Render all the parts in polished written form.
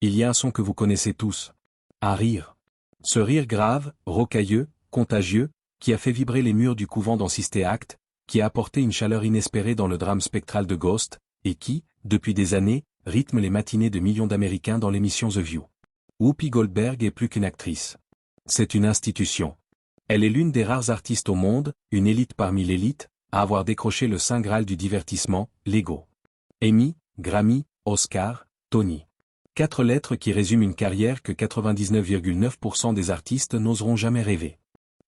Il y a un son que vous connaissez tous. Un rire. Ce rire grave, rocailleux, contagieux, qui a fait vibrer les murs du couvent dans Sister Act, qui a apporté une chaleur inespérée dans le drame spectral de Ghost, et qui, depuis des années, rythme les matinées de millions d'Américains dans l'émission The View. Whoopi Goldberg est plus qu'une actrice. C'est une institution. Elle est l'une des rares artistes au monde, une élite parmi l'élite, à avoir décroché le saint graal du divertissement, l'ego. Emmy, Grammy, Oscar, Tony. 4 lettres qui résument une carrière que 99,9% des artistes n'oseront jamais rêver.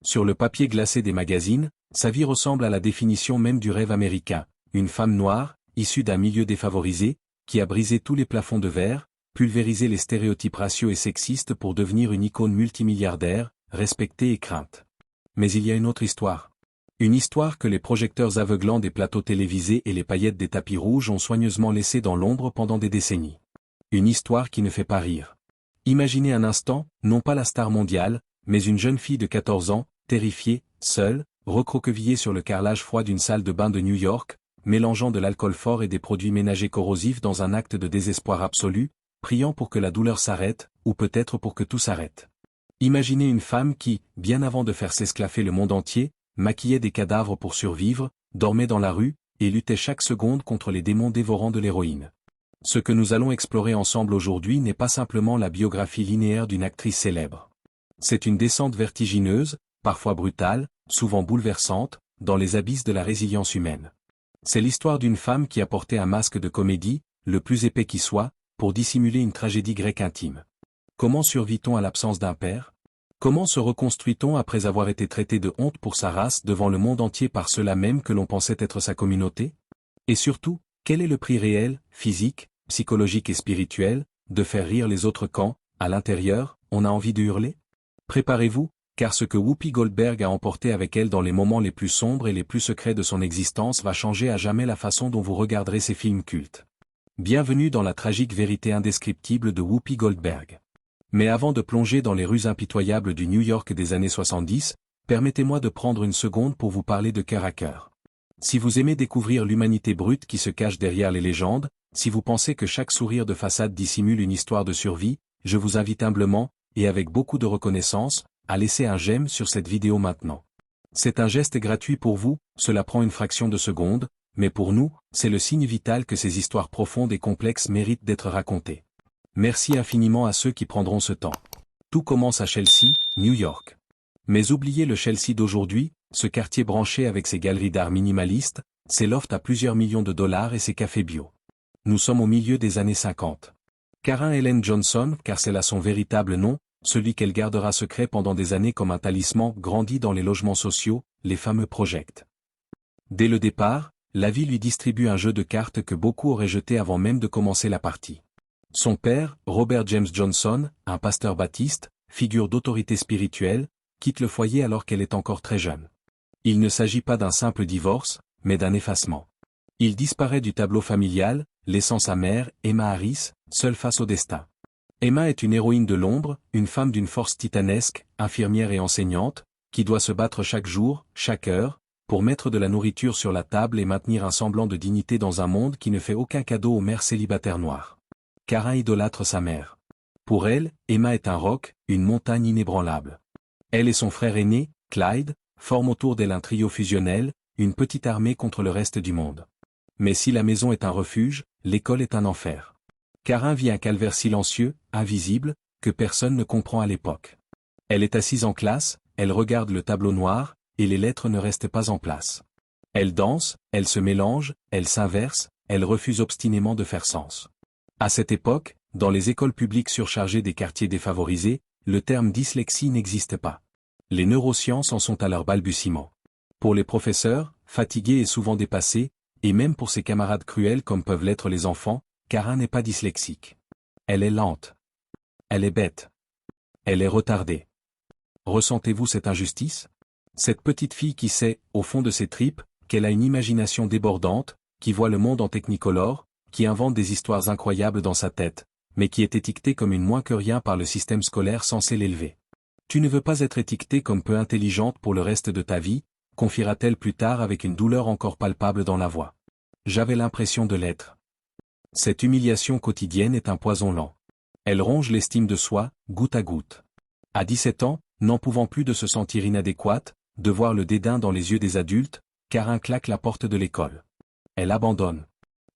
Sur le papier glacé des magazines, sa vie ressemble à la définition même du rêve américain, une femme noire, issue d'un milieu défavorisé, qui a brisé tous les plafonds de verre, pulvérisé les stéréotypes raciaux et sexistes pour devenir une icône multimilliardaire, respectée et crainte. Mais il y a une autre histoire. Une histoire que les projecteurs aveuglants des plateaux télévisés et les paillettes des tapis rouges ont soigneusement laissée dans l'ombre pendant des décennies. Une histoire qui ne fait pas rire. Imaginez un instant, non pas la star mondiale, mais une jeune fille de 14 ans, terrifiée, seule, recroquevillée sur le carrelage froid d'une salle de bain de New York, mélangeant de l'alcool fort et des produits ménagers corrosifs dans un acte de désespoir absolu, priant pour que la douleur s'arrête, ou peut-être pour que tout s'arrête. Imaginez une femme qui, bien avant de faire s'esclaffer le monde entier, maquillait des cadavres pour survivre, dormait dans la rue, et luttait chaque seconde contre les démons dévorants de l'héroïne. Ce que nous allons explorer ensemble aujourd'hui n'est pas simplement la biographie linéaire d'une actrice célèbre. C'est une descente vertigineuse, parfois brutale, souvent bouleversante, dans les abysses de la résilience humaine. C'est l'histoire d'une femme qui a porté un masque de comédie, le plus épais qui soit, pour dissimuler une tragédie grecque intime. Comment survit-on à l'absence d'un père ? Comment se reconstruit-on après avoir été traité de honte pour sa race devant le monde entier par ceux-là même que l'on pensait être sa communauté ? Et surtout, quel est le prix réel, physique, psychologique et spirituel, de faire rire les autres quand, à l'intérieur, on a envie de hurler ? Préparez-vous, car ce que Whoopi Goldberg a emporté avec elle dans les moments les plus sombres et les plus secrets de son existence va changer à jamais la façon dont vous regarderez ces films cultes. Bienvenue dans la tragique vérité indescriptible de Whoopi Goldberg. Mais avant de plonger dans les rues impitoyables du New York des années 70, permettez-moi de prendre une seconde pour vous parler de Cœur à Cœur. Si vous aimez découvrir l'humanité brute qui se cache derrière les légendes, si vous pensez que chaque sourire de façade dissimule une histoire de survie, je vous invite humblement, et avec beaucoup de reconnaissance, à laisser un j'aime sur cette vidéo maintenant. C'est un geste gratuit pour vous, cela prend une fraction de seconde, mais pour nous, c'est le signe vital que ces histoires profondes et complexes méritent d'être racontées. Merci infiniment à ceux qui prendront ce temps. Tout commence à Chelsea, New York. Mais oubliez le Chelsea d'aujourd'hui, ce quartier branché avec ses galeries d'art minimalistes, ses lofts à plusieurs millions de dollars et ses cafés bio. Nous sommes au milieu des années 50. Karen Ellen Johnson, car c'est là son véritable nom, celui qu'elle gardera secret pendant des années comme un talisman, grandit dans les logements sociaux, les fameux projects. Dès le départ, la vie lui distribue un jeu de cartes que beaucoup auraient jeté avant même de commencer la partie. Son père, Robert James Johnson, un pasteur baptiste, figure d'autorité spirituelle, quitte le foyer alors qu'elle est encore très jeune. Il ne s'agit pas d'un simple divorce, mais d'un effacement. Il disparaît du tableau familial, laissant sa mère, Emma Harris, seule face au destin. Emma est une héroïne de l'ombre, une femme d'une force titanesque, infirmière et enseignante, qui doit se battre chaque jour, chaque heure, pour mettre de la nourriture sur la table et maintenir un semblant de dignité dans un monde qui ne fait aucun cadeau aux mères célibataires noires. Karen idolâtre sa mère. Pour elle, Emma est un roc, une montagne inébranlable. Elle et son frère aîné, Clyde, forment autour d'elle un trio fusionnel, une petite armée contre le reste du monde. Mais si la maison est un refuge, l'école est un enfer. Karen vit un calvaire silencieux, invisible, que personne ne comprend à l'époque. Elle est assise en classe, elle regarde le tableau noir, et les lettres ne restent pas en place. Elle danse, elle se mélange, elle s'inverse, elle refuse obstinément de faire sens. À cette époque, dans les écoles publiques surchargées des quartiers défavorisés, le terme dyslexie n'existe pas. Les neurosciences en sont à leur balbutiement. Pour les professeurs, fatigués et souvent dépassés, et même pour ses camarades cruels comme peuvent l'être les enfants, Karen n'est pas dyslexique. Elle est lente. Elle est bête. Elle est retardée. Ressentez-vous cette injustice ? Cette petite fille qui sait, au fond de ses tripes, qu'elle a une imagination débordante, qui voit le monde en technicolor, qui invente des histoires incroyables dans sa tête, mais qui est étiquetée comme une moins que rien par le système scolaire censé l'élever. Tu ne veux pas être étiquetée comme peu intelligente pour le reste de ta vie, confiera-t-elle plus tard avec une douleur encore palpable dans la voix. J'avais l'impression de l'être. Cette humiliation quotidienne est un poison lent. Elle ronge l'estime de soi, goutte à goutte. À 17 ans, n'en pouvant plus de se sentir inadéquate, de voir le dédain dans les yeux des adultes, Karin claque la porte de l'école. Elle abandonne.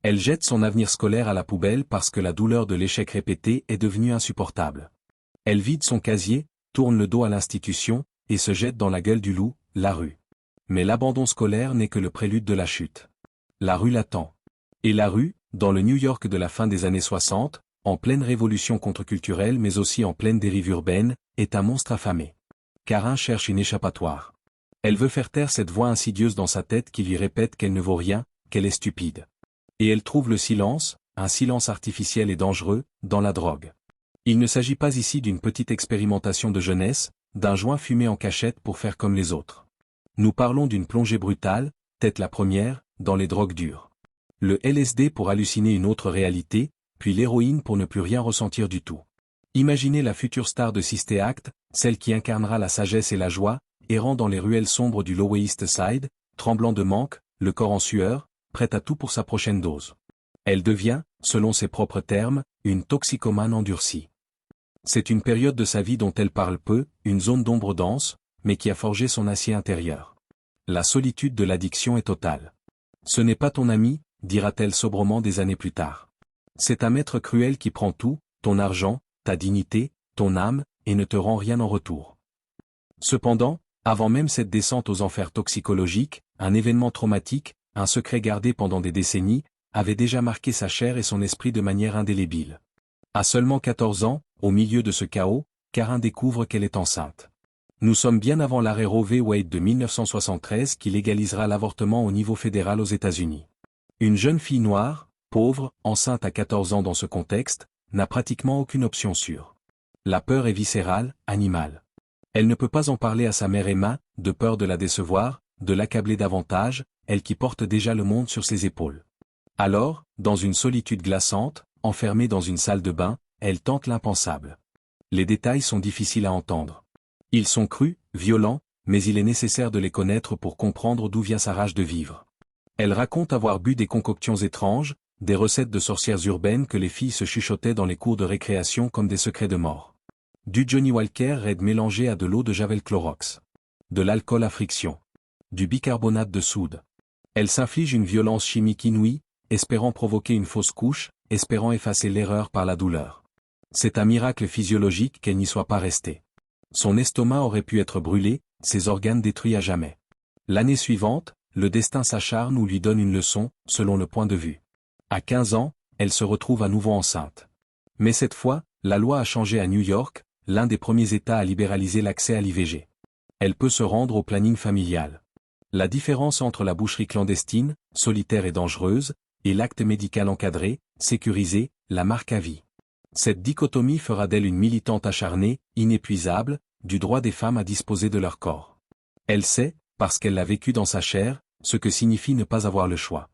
Elle jette son avenir scolaire à la poubelle parce que la douleur de l'échec répété est devenue insupportable. Elle vide son casier, tourne le dos à l'institution, et se jette dans la gueule du loup, la rue. Mais l'abandon scolaire n'est que le prélude de la chute. La rue l'attend. Et la rue, dans le New York de la fin des années 60, en pleine révolution contre-culturelle mais aussi en pleine dérive urbaine, est un monstre affamé. Karin cherche une échappatoire. Elle veut faire taire cette voix insidieuse dans sa tête qui lui répète qu'elle ne vaut rien, qu'elle est stupide. Et elle trouve le silence, un silence artificiel et dangereux, dans la drogue. Il ne s'agit pas ici d'une petite expérimentation de jeunesse, d'un joint fumé en cachette pour faire comme les autres. Nous parlons d'une plongée brutale, tête la première, dans les drogues dures. Le LSD pour halluciner une autre réalité, puis l'héroïne pour ne plus rien ressentir du tout. Imaginez la future star de Sister Act, celle qui incarnera la sagesse et la joie, errant dans les ruelles sombres du Lower East Side, tremblant de manque, le corps en sueur, prête à tout pour sa prochaine dose. Elle devient, selon ses propres termes, une toxicomane endurcie. C'est une période de sa vie dont elle parle peu, une zone d'ombre dense, mais qui a forgé son acier intérieur. La solitude de l'addiction est totale. Ce n'est pas ton ami, dira-t-elle sobrement des années plus tard. C'est un maître cruel qui prend tout, ton argent, ta dignité, ton âme, et ne te rend rien en retour. Cependant, avant même cette descente aux enfers toxicologiques, un événement traumatique, un secret gardé pendant des décennies, avait déjà marqué sa chair et son esprit de manière indélébile. À seulement 14 ans, au milieu de ce chaos, Karin découvre qu'elle est enceinte. Nous sommes bien avant l'arrêt Roe v. Wade de 1973 qui légalisera l'avortement au niveau fédéral aux États-Unis. Une jeune fille noire, pauvre, enceinte à 14 ans dans ce contexte, n'a pratiquement aucune option sûre. La peur est viscérale, animale. Elle ne peut pas en parler à sa mère Emma, de peur de la décevoir, de l'accabler davantage, elle qui porte déjà le monde sur ses épaules. Alors, dans une solitude glaçante, enfermée dans une salle de bain, elle tente l'impensable. Les détails sont difficiles à entendre. Ils sont crus, violents, mais il est nécessaire de les connaître pour comprendre d'où vient sa rage de vivre. Elle raconte avoir bu des concoctions étranges, des recettes de sorcières urbaines que les filles se chuchotaient dans les cours de récréation comme des secrets de mort. Du Johnny Walker Red mélangé à de l'eau de Javel Clorox. De l'alcool à friction. Du bicarbonate de soude. Elle s'inflige une violence chimique inouïe, espérant provoquer une fausse couche, espérant effacer l'erreur par la douleur. C'est un miracle physiologique qu'elle n'y soit pas restée. Son estomac aurait pu être brûlé, ses organes détruits à jamais. L'année suivante, le destin s'acharne ou lui donne une leçon, selon le point de vue. À 15 ans, elle se retrouve à nouveau enceinte. Mais cette fois, la loi a changé à New York, l'un des premiers États à libéraliser l'accès à l'IVG. Elle peut se rendre au planning familial. La différence entre la boucherie clandestine, solitaire et dangereuse, et l'acte médical encadré, sécurisé, la marque à vie. Cette dichotomie fera d'elle une militante acharnée, inépuisable, du droit des femmes à disposer de leur corps. Elle sait, parce qu'elle l'a vécu dans sa chair, ce que signifie ne pas avoir le choix.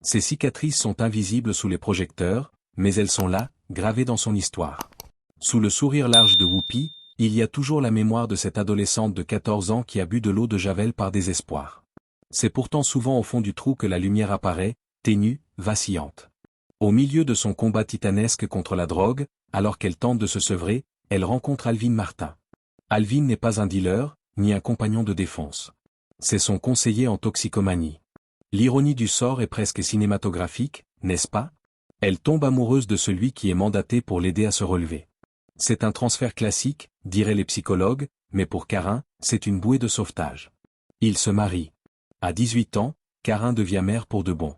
Ses cicatrices sont invisibles sous les projecteurs, mais elles sont là, gravées dans son histoire. Sous le sourire large de Whoopi, il y a toujours la mémoire de cette adolescente de 14 ans qui a bu de l'eau de Javel par désespoir. C'est pourtant souvent au fond du trou que la lumière apparaît, ténue, vacillante. Au milieu de son combat titanesque contre la drogue, alors qu'elle tente de se sevrer, elle rencontre Alvin Martin. Alvin n'est pas un dealer, ni un compagnon de défonce. C'est son conseiller en toxicomanie. L'ironie du sort est presque cinématographique, n'est-ce pas? Elle tombe amoureuse de celui qui est mandaté pour l'aider à se relever. C'est un transfert classique, diraient les psychologues, mais pour Karin, c'est une bouée de sauvetage. Ils se marient. À 18 ans, Karin devient mère pour de bon.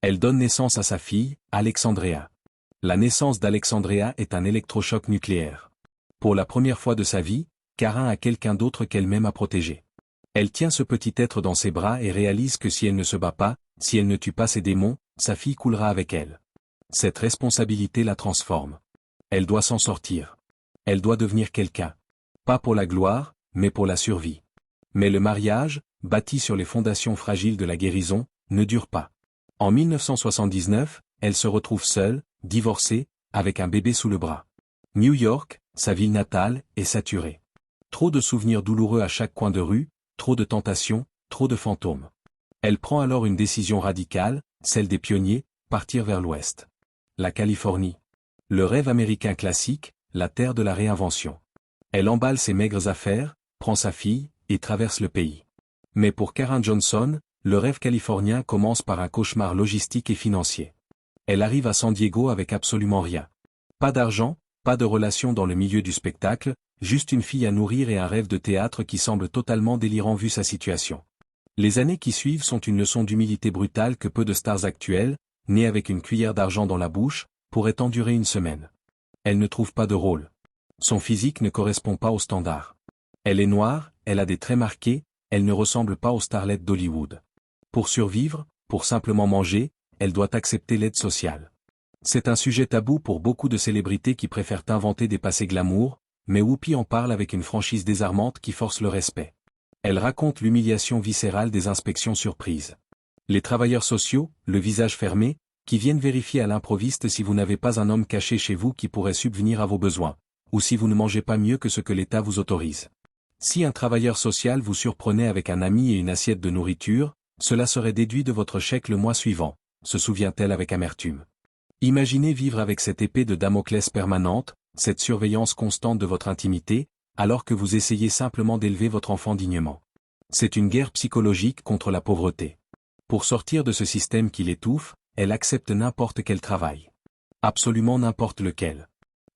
Elle donne naissance à sa fille, Alexandria. La naissance d'Alexandria est un électrochoc nucléaire. Pour la première fois de sa vie, Karin a quelqu'un d'autre qu'elle-même à protéger. Elle tient ce petit être dans ses bras et réalise que si elle ne se bat pas, si elle ne tue pas ses démons, sa fille coulera avec elle. Cette responsabilité la transforme. Elle doit s'en sortir. Elle doit devenir quelqu'un. Pas pour la gloire, mais pour la survie. Mais le mariage, bâti sur les fondations fragiles de la guérison, ne dure pas. En 1979, elle se retrouve seule, divorcée, avec un bébé sous le bras. New York, sa ville natale, est saturée. Trop de souvenirs douloureux à chaque coin de rue, trop de tentations, trop de fantômes. Elle prend alors une décision radicale, celle des pionniers, partir vers l'ouest. La Californie. Le rêve américain classique, la terre de la réinvention. Elle emballe ses maigres affaires, prend sa fille, et traverse le pays. Mais pour Karen Johnson, le rêve californien commence par un cauchemar logistique et financier. Elle arrive à San Diego avec absolument rien. Pas d'argent, pas de relation dans le milieu du spectacle, juste une fille à nourrir et un rêve de théâtre qui semble totalement délirant vu sa situation. Les années qui suivent sont une leçon d'humilité brutale que peu de stars actuelles, nées avec une cuillère d'argent dans la bouche, pourraient endurer une semaine. Elle ne trouve pas de rôle. Son physique ne correspond pas aux standards. Elle est noire, elle a des traits marqués, elle ne ressemble pas aux starlettes d'Hollywood. Pour survivre, pour simplement manger, elle doit accepter l'aide sociale. C'est un sujet tabou pour beaucoup de célébrités qui préfèrent inventer des passés glamour, mais Whoopi en parle avec une franchise désarmante qui force le respect. Elle raconte l'humiliation viscérale des inspections surprises. Les travailleurs sociaux, le visage fermé, qui viennent vérifier à l'improviste si vous n'avez pas un homme caché chez vous qui pourrait subvenir à vos besoins, ou si vous ne mangez pas mieux que ce que l'État vous autorise. Si un travailleur social vous surprenait avec un ami et une assiette de nourriture, cela serait déduit de votre chèque le mois suivant, se souvient-elle avec amertume. Imaginez vivre avec cette épée de Damoclès permanente, cette surveillance constante de votre intimité, alors que vous essayez simplement d'élever votre enfant dignement. C'est une guerre psychologique contre la pauvreté. Pour sortir de ce système qui l'étouffe, elle accepte n'importe quel travail. Absolument n'importe lequel.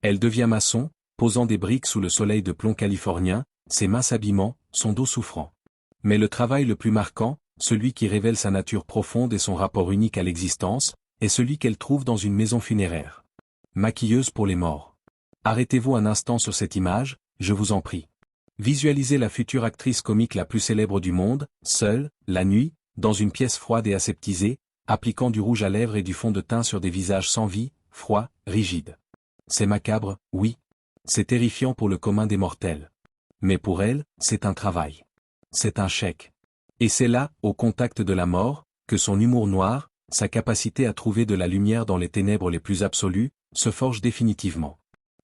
Elle devient maçon, posant des briques sous le soleil de plomb californien, ses mains s'abîmant, son dos souffrant. Mais le travail le plus marquant, celui qui révèle sa nature profonde et son rapport unique à l'existence, est celui qu'elle trouve dans une maison funéraire. Maquilleuse pour les morts. Arrêtez-vous un instant sur cette image, je vous en prie. Visualisez la future actrice comique la plus célèbre du monde, seule, la nuit, dans une pièce froide et aseptisée, appliquant du rouge à lèvres et du fond de teint sur des visages sans vie, froids, rigides. C'est macabre, oui. C'est terrifiant pour le commun des mortels. Mais pour elle, c'est un travail. C'est un chèque. Et c'est là, au contact de la mort, que son humour noir, sa capacité à trouver de la lumière dans les ténèbres les plus absolues, se forge définitivement.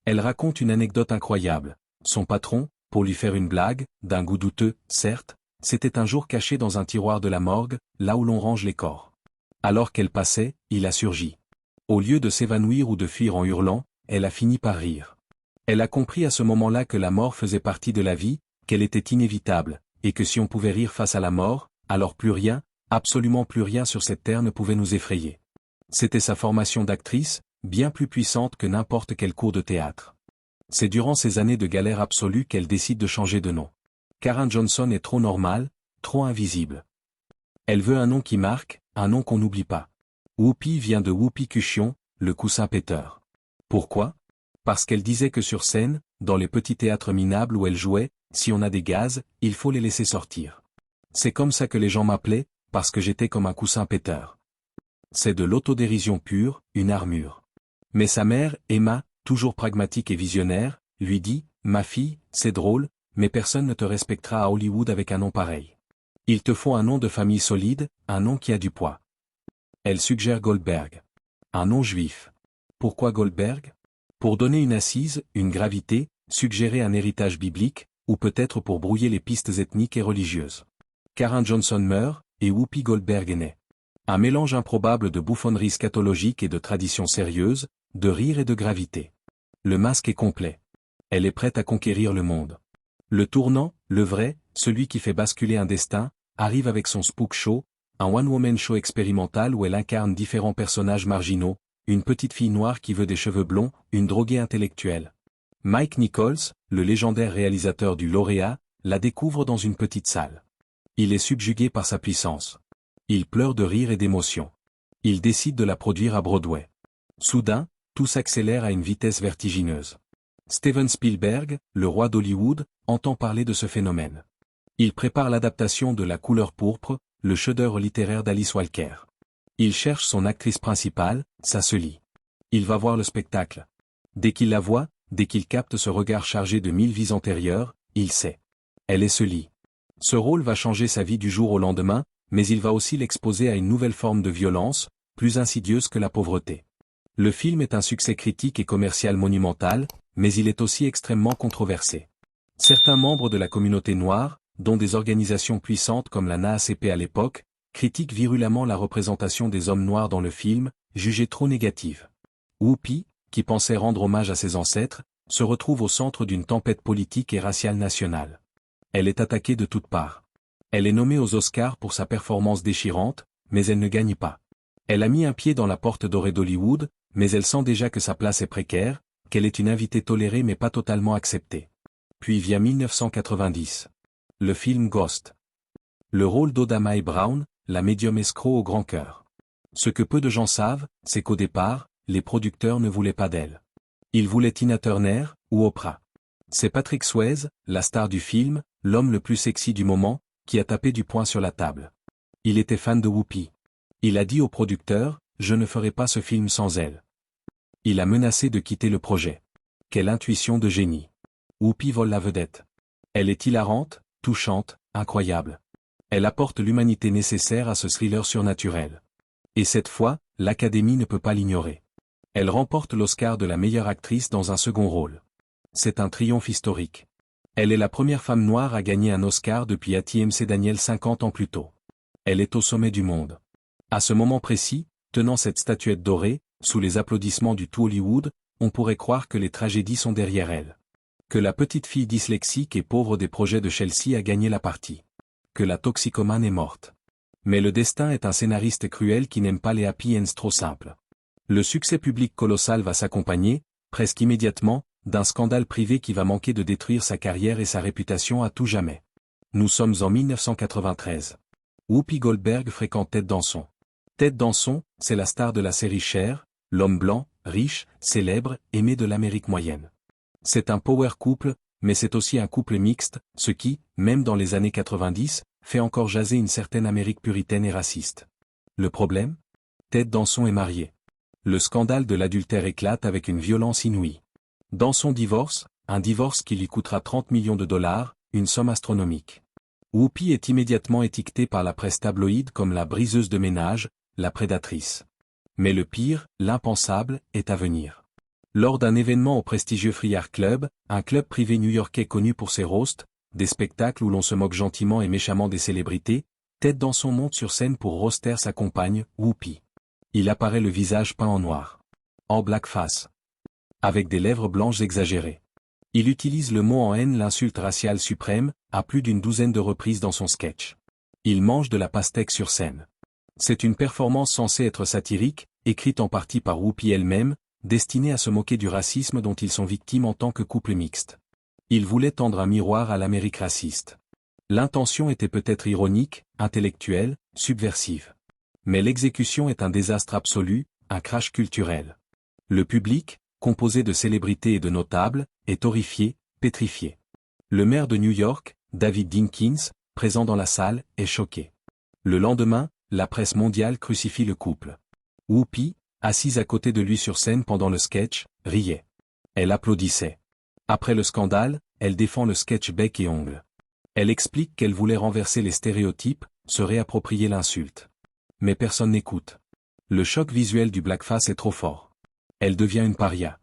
Elle raconte une anecdote incroyable. Son patron, pour lui faire une blague, d'un goût douteux, certes, s'était un jour caché dans un tiroir de la morgue, là où l'on range les corps. Alors qu'elle passait, il a surgi. Au lieu de s'évanouir ou de fuir en hurlant, elle a fini par rire. Elle a compris à ce moment-là que la mort faisait partie de la vie, qu'elle était inévitable, et que si on pouvait rire face à la mort, alors plus rien, absolument plus rien sur cette terre ne pouvait nous effrayer. C'était sa formation d'actrice, bien plus puissante que n'importe quel cours de théâtre. C'est durant ces années de galère absolue qu'elle décide de changer de nom. Karen Johnson est trop normale, trop invisible. Elle veut un nom qui marque, un nom qu'on n'oublie pas. Whoopi vient de Whoopee Cushion, le coussin péteur. Pourquoi? Parce qu'elle disait que sur scène, dans les petits théâtres minables où elle jouait, si on a des gaz, il faut les laisser sortir. C'est comme ça que les gens m'appelaient, parce que j'étais comme un coussin péteur. C'est de l'autodérision pure, une armure. Mais sa mère, Emma, toujours pragmatique et visionnaire, lui dit, « Ma fille, c'est drôle, mais personne ne te respectera à Hollywood avec un nom pareil. Il te faut un nom de famille solide, un nom qui a du poids. » Elle suggère Goldberg. Un nom juif. Pourquoi Goldberg? Pour donner une assise, une gravité, suggérer un héritage biblique, ou peut-être pour brouiller les pistes ethniques et religieuses. Karen Johnson meurt, et Whoopi Goldberg est née. Un mélange improbable de bouffonnerie scatologique et de tradition sérieuse, de rire et de gravité. Le masque est complet. Elle est prête à conquérir le monde. Le tournant, le vrai, celui qui fait basculer un destin, arrive avec son Spook Show, un one-woman show expérimental où elle incarne différents personnages marginaux, une petite fille noire qui veut des cheveux blonds, une droguée intellectuelle. Mike Nichols, le légendaire réalisateur du lauréat, la découvre dans une petite salle. Il est subjugué par sa puissance. Il pleure de rire et d'émotion. Il décide de la produire à Broadway. Soudain, tout s'accélère à une vitesse vertigineuse. Steven Spielberg, le roi d'Hollywood, entend parler de ce phénomène. Il prépare l'adaptation de La couleur pourpre, le chef-d'œuvre littéraire d'Alice Walker. Il cherche son actrice principale, ça se lit. Il va voir le spectacle. Dès qu'il la voit, dès qu'il capte ce regard chargé de 1000 vies antérieures, il sait. Elle est ce lit. Ce rôle va changer sa vie du jour au lendemain, mais il va aussi l'exposer à une nouvelle forme de violence, plus insidieuse que la pauvreté. Le film est un succès critique et commercial monumental, mais il est aussi extrêmement controversé. Certains membres de la communauté noire, dont des organisations puissantes comme la NAACP à l'époque, critiquent virulemment la représentation des hommes noirs dans le film, jugée trop négative. Whoopi, qui pensait rendre hommage à ses ancêtres, se retrouve au centre d'une tempête politique et raciale nationale. Elle est attaquée de toutes parts. Elle est nommée aux Oscars pour sa performance déchirante, mais elle ne gagne pas. Elle a mis un pied dans la porte dorée d'Hollywood, mais elle sent déjà que sa place est précaire, qu'elle est une invitée tolérée mais pas totalement acceptée. Puis vient 1990. Le film Ghost. Le rôle d'Oda Mae Brown, la médium escroc au grand cœur. Ce que peu de gens savent, c'est qu'au départ, les producteurs ne voulaient pas d'elle. Ils voulaient Tina Turner, ou Oprah. C'est Patrick Swayze, la star du film, l'homme le plus sexy du moment, qui a tapé du poing sur la table. Il était fan de Whoopi. Il a dit au producteur, « Je ne ferai pas ce film sans elle ». Il a menacé de quitter le projet. Quelle intuition de génie. Whoopi vole la vedette. Elle est hilarante, touchante, incroyable. Elle apporte l'humanité nécessaire à ce thriller surnaturel. Et cette fois, l'Académie ne peut pas l'ignorer. Elle remporte l'Oscar de la meilleure actrice dans un second rôle. C'est un triomphe historique. Elle est la première femme noire à gagner un Oscar depuis Hattie McDaniel 50 ans plus tôt. Elle est au sommet du monde. À ce moment précis, tenant cette statuette dorée, sous les applaudissements du tout Hollywood, on pourrait croire que les tragédies sont derrière elle. Que la petite fille dyslexique et pauvre des projets de Chelsea a gagné la partie. Que la toxicomane est morte. Mais le destin est un scénariste cruel qui n'aime pas les happy ends trop simples. Le succès public colossal va s'accompagner, presque immédiatement, d'un scandale privé qui va manquer de détruire sa carrière et sa réputation à tout jamais. Nous sommes en 1993. Whoopi Goldberg fréquente Ted Danson. Ted Danson, c'est la star de la série Cher, l'homme blanc, riche, célèbre, aimé de l'Amérique moyenne. C'est un power couple, mais c'est aussi un couple mixte, ce qui, même dans les années 90, fait encore jaser une certaine Amérique puritaine et raciste. Le problème ? Ted Danson est marié. Le scandale de l'adultère éclate avec une violence inouïe. Danson divorce, un divorce qui lui coûtera 30 millions de dollars, une somme astronomique. Whoopi est immédiatement étiquetée par la presse tabloïde comme la briseuse de ménage, la prédatrice. Mais le pire, l'impensable, est à venir. Lors d'un événement au prestigieux Friar Club, un club privé new-yorkais connu pour ses roasts, des spectacles où l'on se moque gentiment et méchamment des célébrités, Ted Danson monte sur scène pour roaster sa compagne, Whoopi. Il apparaît le visage peint en noir. En blackface. Avec des lèvres blanches exagérées. Il utilise le mot en haine, l'insulte raciale suprême, à plus d'une douzaine de reprises dans son sketch. Il mange de la pastèque sur scène. C'est une performance censée être satirique, écrite en partie par Whoopi elle-même, destinée à se moquer du racisme dont ils sont victimes en tant que couple mixte. Il voulait tendre un miroir à l'Amérique raciste. L'intention était peut-être ironique, intellectuelle, subversive. Mais l'exécution est un désastre absolu, un crash culturel. Le public, composé de célébrités et de notables, est horrifié, pétrifié. Le maire de New York, David Dinkins, présent dans la salle, est choqué. Le lendemain, la presse mondiale crucifie le couple. Whoopi, assise à côté de lui sur scène pendant le sketch, riait. Elle applaudissait. Après le scandale, elle défend le sketch bec et ongles. Elle explique qu'elle voulait renverser les stéréotypes, se réapproprier l'insulte. Mais personne n'écoute. Le choc visuel du blackface est trop fort. Elle devient une paria.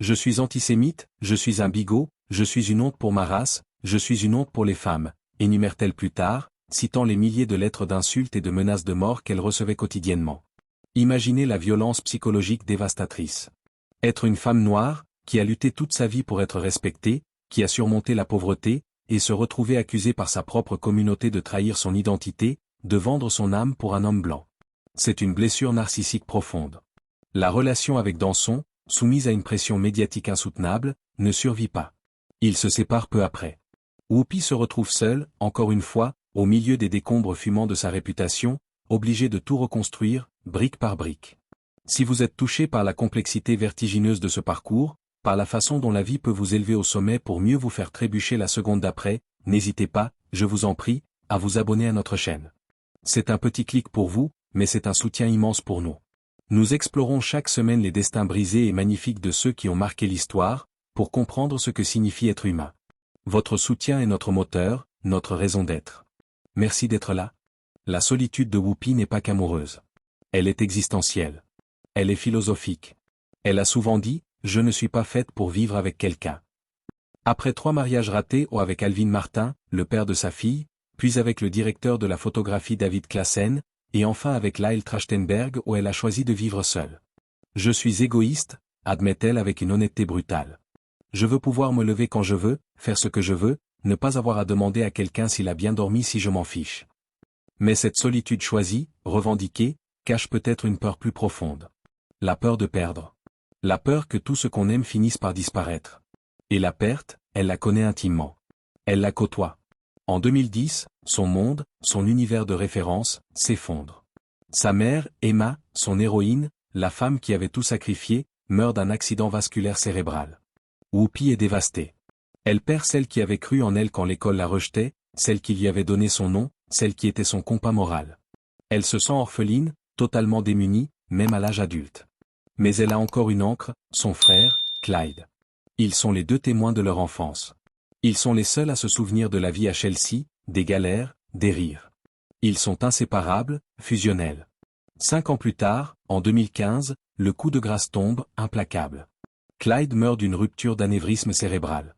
Je suis antisémite, je suis un bigot, je suis une honte pour ma race, je suis une honte pour les femmes, énumère-t-elle plus tard, citant les milliers de lettres d'insultes et de menaces de mort qu'elle recevait quotidiennement. Imaginez la violence psychologique dévastatrice. Être une femme noire, qui a lutté toute sa vie pour être respectée, qui a surmonté la pauvreté, et se retrouver accusée par sa propre communauté de trahir son identité, de vendre son âme pour un homme blanc. C'est une blessure narcissique profonde. La relation avec Danson, soumise à une pression médiatique insoutenable, ne survit pas. Ils se séparent peu après. Whoopi se retrouve seule, encore une fois, au milieu des décombres fumants de sa réputation, obligée de tout reconstruire, brique par brique. Si vous êtes touché par la complexité vertigineuse de ce parcours, par la façon dont la vie peut vous élever au sommet pour mieux vous faire trébucher la seconde d'après, n'hésitez pas, je vous en prie, à vous abonner à notre chaîne. C'est un petit clic pour vous, mais c'est un soutien immense pour nous. Nous explorons chaque semaine les destins brisés et magnifiques de ceux qui ont marqué l'histoire, pour comprendre ce que signifie être humain. Votre soutien est notre moteur, notre raison d'être. Merci d'être là. La solitude de Whoopi n'est pas qu'amoureuse. Elle est existentielle. Elle est philosophique. Elle a souvent dit, « Je ne suis pas faite pour vivre avec quelqu'un ». Après 3 mariages ratés ou avec Alvin Martin, le père de sa fille, puis avec le directeur de la photographie David Classen, et enfin avec Lyle Trachtenberg où elle a choisi de vivre seule. « Je suis égoïste », admet-elle avec une honnêteté brutale. Je veux pouvoir me lever quand je veux, faire ce que je veux, ne pas avoir à demander à quelqu'un s'il a bien dormi si je m'en fiche. Mais cette solitude choisie, revendiquée, cache peut-être une peur plus profonde. La peur de perdre. La peur que tout ce qu'on aime finisse par disparaître. Et la perte, elle la connaît intimement. Elle la côtoie. En 2010, son monde, son univers de référence, s'effondre. Sa mère, Emma, son héroïne, la femme qui avait tout sacrifié, meurt d'un accident vasculaire cérébral. Whoopi est dévastée. Elle perd celle qui avait cru en elle quand l'école la rejetait, celle qui lui avait donné son nom, celle qui était son compas moral. Elle se sent orpheline, totalement démunie, même à l'âge adulte. Mais elle a encore une ancre, son frère, Clyde. Ils sont les deux témoins de leur enfance. Ils sont les seuls à se souvenir de la vie à Chelsea, des galères, des rires. Ils sont inséparables, fusionnels. 5 ans plus tard, en 2015, le coup de grâce tombe, implacable. Clyde meurt d'une rupture d'anévrisme cérébral.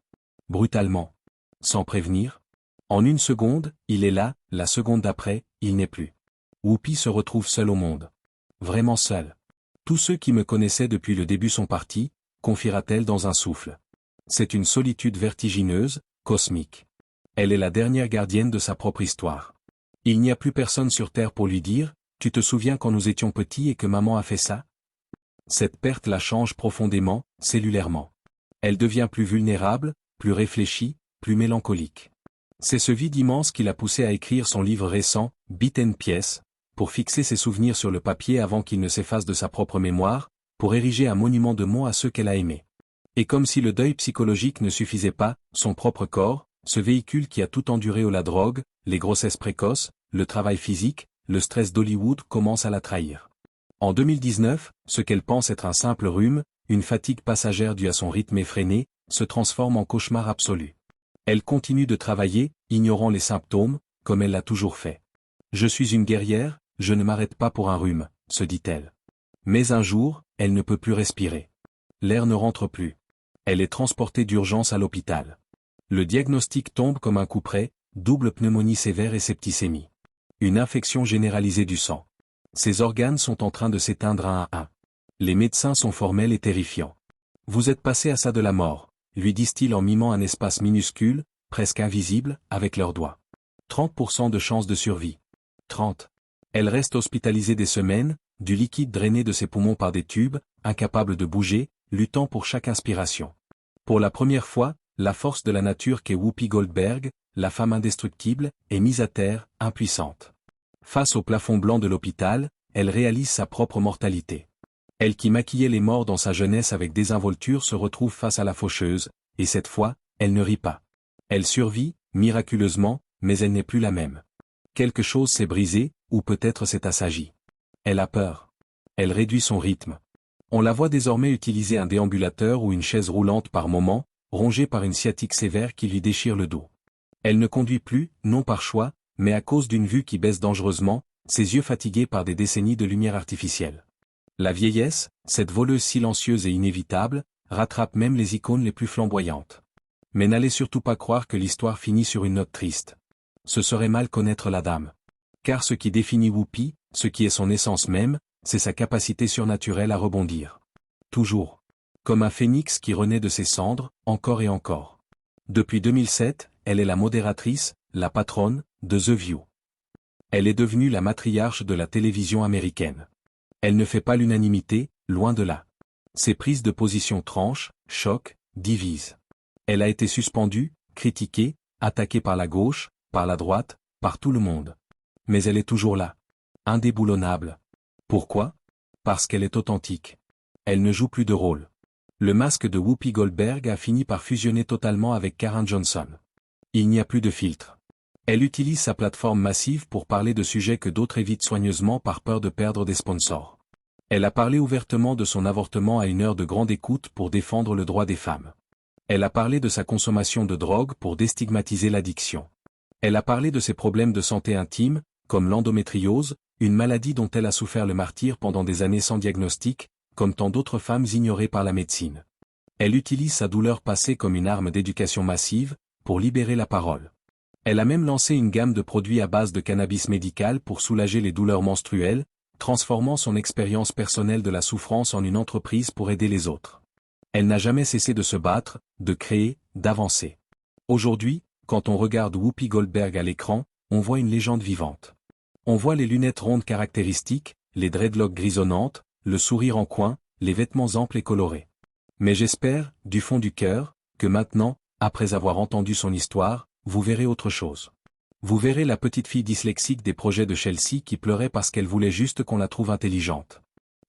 Brutalement. Sans prévenir. En une seconde, il est là, la seconde d'après, il n'est plus. Whoopi se retrouve seule au monde. Vraiment seule. Tous ceux qui me connaissaient depuis le début sont partis, confiera-t-elle dans un souffle. C'est une solitude vertigineuse, cosmique. Elle est la dernière gardienne de sa propre histoire. Il n'y a plus personne sur Terre pour lui dire, « Tu te souviens quand nous étions petits et que maman a fait ça ?» Cette perte la change profondément, cellulairement. Elle devient plus vulnérable, plus réfléchie, plus mélancolique. C'est ce vide immense qui l'a poussé à écrire son livre récent, Bit and Piece, pour fixer ses souvenirs sur le papier avant qu'ils ne s'effacent de sa propre mémoire, pour ériger un monument de mots à ceux qu'elle a aimés. Et comme si le deuil psychologique ne suffisait pas, son propre corps, ce véhicule qui a tout enduré la drogue, les grossesses précoces, le travail physique, le stress d'Hollywood commence à la trahir. En 2019, ce qu'elle pense être un simple rhume, une fatigue passagère due à son rythme effréné, se transforme en cauchemar absolu. Elle continue de travailler, ignorant les symptômes, comme elle l'a toujours fait. Je suis une guerrière, je ne m'arrête pas pour un rhume, se dit-elle. Mais un jour, elle ne peut plus respirer. L'air ne rentre plus. Elle est transportée d'urgence à l'hôpital. Le diagnostic tombe comme un coup près, double pneumonie sévère et septicémie. Une infection généralisée du sang. Ses organes sont en train de s'éteindre un à un. Les médecins sont formels et terrifiants. Vous êtes passé à ça de la mort, lui disent-ils en mimant un espace minuscule, presque invisible, avec leurs doigts. 30% de chance de survie. 30. Elle reste hospitalisée des semaines, du liquide drainé de ses poumons par des tubes, incapable de bouger, luttant pour chaque inspiration. Pour la première fois, la force de la nature qu'est Whoopi Goldberg, la femme indestructible, est mise à terre, impuissante. Face au plafond blanc de l'hôpital, elle réalise sa propre mortalité. Elle qui maquillait les morts dans sa jeunesse avec désinvolture se retrouve face à la faucheuse, et cette fois, elle ne rit pas. Elle survit, miraculeusement, mais elle n'est plus la même. Quelque chose s'est brisé, ou peut-être s'est assagi. Elle a peur. Elle réduit son rythme. On la voit désormais utiliser un déambulateur ou une chaise roulante par moment, rongée par une sciatique sévère qui lui déchire le dos. Elle ne conduit plus, non par choix, mais à cause d'une vue qui baisse dangereusement, ses yeux fatigués par des décennies de lumière artificielle. La vieillesse, cette voleuse silencieuse et inévitable, rattrape même les icônes les plus flamboyantes. Mais n'allez surtout pas croire que l'histoire finit sur une note triste. Ce serait mal connaître la dame. Car ce qui définit Whoopi, ce qui est son essence même, c'est sa capacité surnaturelle à rebondir. Toujours. Comme un phénix qui renaît de ses cendres, encore et encore. Depuis 2007, elle est la modératrice, la patronne, de The View. Elle est devenue la matriarche de la télévision américaine. Elle ne fait pas l'unanimité, loin de là. Ses prises de position tranchent, choquent, divisent. Elle a été suspendue, critiquée, attaquée par la gauche, par la droite, par tout le monde. Mais elle est toujours là. Indéboulonnable. Pourquoi? Parce qu'elle est authentique. Elle ne joue plus de rôle. Le masque de Whoopi Goldberg a fini par fusionner totalement avec Karen Johnson. Il n'y a plus de filtre. Elle utilise sa plateforme massive pour parler de sujets que d'autres évitent soigneusement par peur de perdre des sponsors. Elle a parlé ouvertement de son avortement à une heure de grande écoute pour défendre le droit des femmes. Elle a parlé de sa consommation de drogue pour déstigmatiser l'addiction. Elle a parlé de ses problèmes de santé intime, comme l'endométriose, une maladie dont elle a souffert le martyre pendant des années sans diagnostic, comme tant d'autres femmes ignorées par la médecine. Elle utilise sa douleur passée comme une arme d'éducation massive, pour libérer la parole. Elle a même lancé une gamme de produits à base de cannabis médical pour soulager les douleurs menstruelles, transformant son expérience personnelle de la souffrance en une entreprise pour aider les autres. Elle n'a jamais cessé de se battre, de créer, d'avancer. Aujourd'hui, quand on regarde Whoopi Goldberg à l'écran, on voit une légende vivante. On voit les lunettes rondes caractéristiques, les dreadlocks grisonnantes, le sourire en coin, les vêtements amples et colorés. Mais j'espère, du fond du cœur, que maintenant, après avoir entendu son histoire, vous verrez autre chose. Vous verrez la petite fille dyslexique des projets de Chelsea qui pleurait parce qu'elle voulait juste qu'on la trouve intelligente.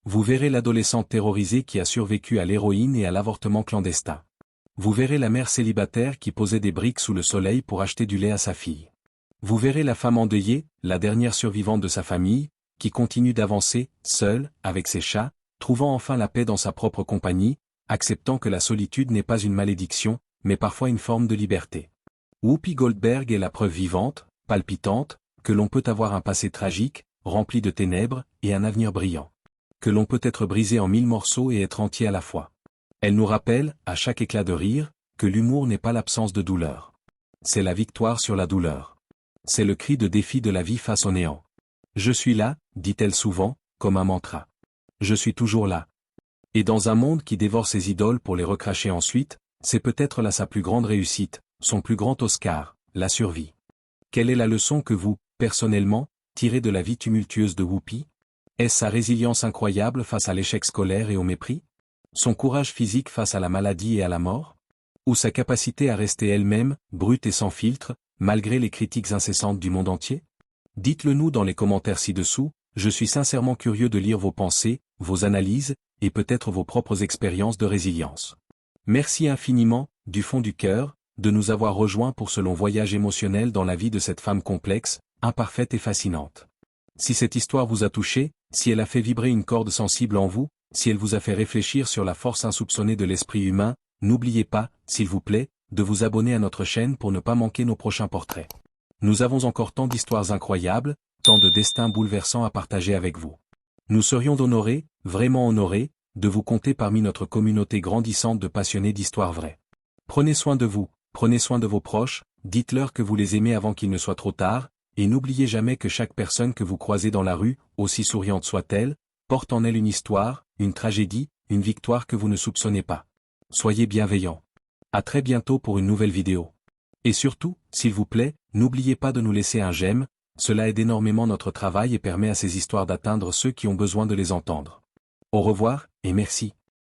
Vous verrez l'adolescente terrorisée qui a survécu à l'héroïne et à l'avortement clandestin. Vous verrez la mère célibataire qui posait des briques sous le soleil pour acheter du lait à sa fille. Vous verrez la femme endeuillée, la dernière survivante de sa famille, qui continue d'avancer, seule, avec ses chats, trouvant enfin la paix dans sa propre compagnie, acceptant que la solitude n'est pas une malédiction, mais parfois une forme de liberté. Whoopi Goldberg est la preuve vivante, palpitante, que l'on peut avoir un passé tragique, rempli de ténèbres, et un avenir brillant. Que l'on peut être brisé en 1000 morceaux et être entier à la fois. Elle nous rappelle, à chaque éclat de rire, que l'humour n'est pas l'absence de douleur. C'est la victoire sur la douleur. C'est le cri de défi de la vie face au néant. Je suis là, dit-elle souvent, comme un mantra. Je suis toujours là. Et dans un monde qui dévore ses idoles pour les recracher ensuite, c'est peut-être là sa plus grande réussite, son plus grand Oscar, la survie. Quelle est la leçon que vous, personnellement, tirez de la vie tumultueuse de Whoopi? Est-ce sa résilience incroyable face à l'échec scolaire et au mépris? Son courage physique face à la maladie et à la mort? Ou sa capacité à rester elle-même, brute et sans filtre, malgré les critiques incessantes du monde entier? Dites-le nous dans les commentaires ci-dessous, je suis sincèrement curieux de lire vos pensées, vos analyses, et peut-être vos propres expériences de résilience. Merci infiniment, du fond du cœur, de nous avoir rejoints pour ce long voyage émotionnel dans la vie de cette femme complexe, imparfaite et fascinante. Si cette histoire vous a touché, si elle a fait vibrer une corde sensible en vous, si elle vous a fait réfléchir sur la force insoupçonnée de l'esprit humain, n'oubliez pas, s'il vous plaît, de vous abonner à notre chaîne pour ne pas manquer nos prochains portraits. Nous avons encore tant d'histoires incroyables, tant de destins bouleversants à partager avec vous. Nous serions honorés, vraiment honorés, de vous compter parmi notre communauté grandissante de passionnés d'histoires vraies. Prenez soin de vous, prenez soin de vos proches, dites-leur que vous les aimez avant qu'il ne soit trop tard, et n'oubliez jamais que chaque personne que vous croisez dans la rue, aussi souriante soit-elle, porte en elle une histoire, une tragédie, une victoire que vous ne soupçonnez pas. Soyez bienveillants. À très bientôt pour une nouvelle vidéo. Et surtout, s'il vous plaît, n'oubliez pas de nous laisser un j'aime, cela aide énormément notre travail et permet à ces histoires d'atteindre ceux qui ont besoin de les entendre. Au revoir, et merci.